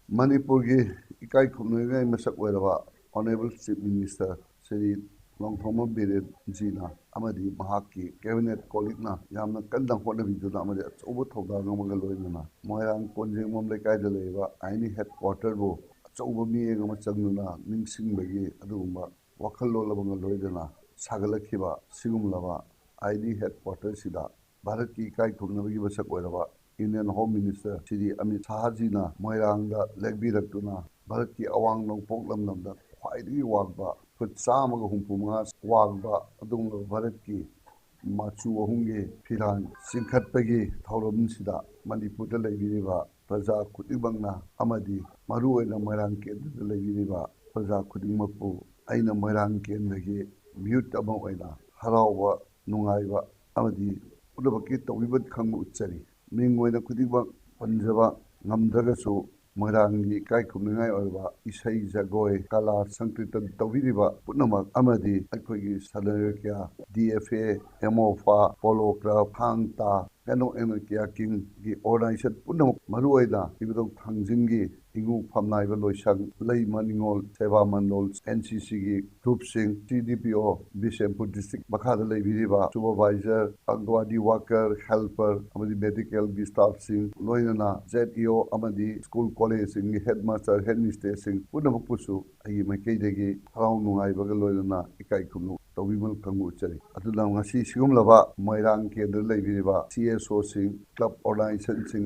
Manipurgi ikai khumngai masak oiraba Honorable Chief Minister Sri Longthoma Biren Jina amadi mahakki cabinet colleague na yamna kandang hotnabiduna amadi achouba thawdang amaga loinana Moirang Konjengmom lekaida leiba aini headquarter bo achouba miyeng ama changnuna ningsingbagi adugumba wakhallol abanga loidana sagalakhiba sigumlaba aini headquarter sida Bharat ki ikai khumnabagi masak oiraba Indian Home Minister Shri Amit Shahajina Moirangda lekbiraktuna Bharatki awang nongpok lamnamda khwaidagi wangba fut chamaga humpumunga wangba adungla Bharatki machu ahumgi phiran singkhatpagi thauramsida Manipurda leibiriba praja khudibangna amadi maruoina Moirang kendra leibiriba praja khudingmakpu aina Moirang kendagi mute ama oina harauba nungaiba amadi udabaki tawibat khangma uchari Mingwena khudibak panjaba ngamdragasu Moiranggi ikai khumningai oiba isai jagoi kala sankritan tawiriba punamak amadi aikoigi salarikya DFA MOFA Polo Club Hangta kano kya king gi organization punamak maruoida ibidong thangjingi ingu phamnaiba loisang lei maningol seva mandol NCC gi group sing TDPO Bisempur district makhada leibiriba supervisor angwadi worker helper amadi medical gi staff sing loinana ZEO amadi school college sing headmaster headmistress sing punamak pusu ai maikeidegi harau nungaiba ga loinana ikai khumnu tawibal kangu chari aduna ngasi sigumlaba Moirang kendra leibiriba CSO sing club organization sing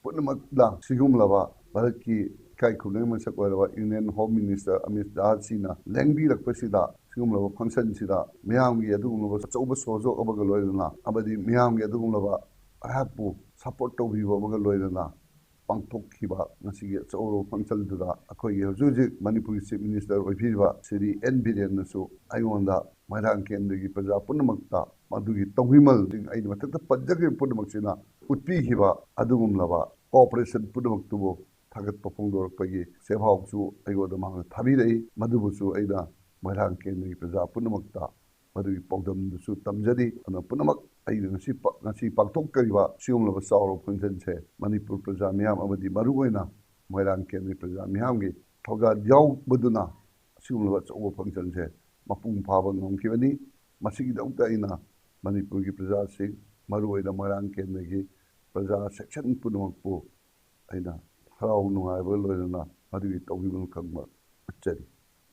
punamak la sigumlaba Bharatki ikai khumnai masak oiraba Indian Home Minister Amit Shahajina lengbirakpasida sigumlaba function sida miyamgi adugumlaba achouba sojo abaga loidana amadi miyamgi adugumlaba ahakpu support tawbiba abaga loidana Pangthokhankhibagi ngasigi achouba function duda akhoigi hujujik Manipur Chief Minister oibiriba Sri N Biren nasu aionda Moirang kendagi praja punamakta madugi tawhimal ding aini mathakta pajjagi punamaksina utpihiba adugumlaba cooperation punamaktubo Thagatpa phongdorakpagi sebhawsu aigoda manga thabirai madubusu aida Moirang kendagi praja punamakta madugi pawdamdusu tamjari ana punamak aida ngasi pangthokariba sigumlaba chawro function se Manipur praja miyam amadi maruoina Moirang kendagi praja miyamgi thawga yaubaduna sigumlaba chawba function se Mapung phaba ngamkhibani masigidauta aina Manipurgi praja sing maruoina Moirang kendagi praja section punamakpu aina harau nungaiba loinana madugi tawibal khangma uchari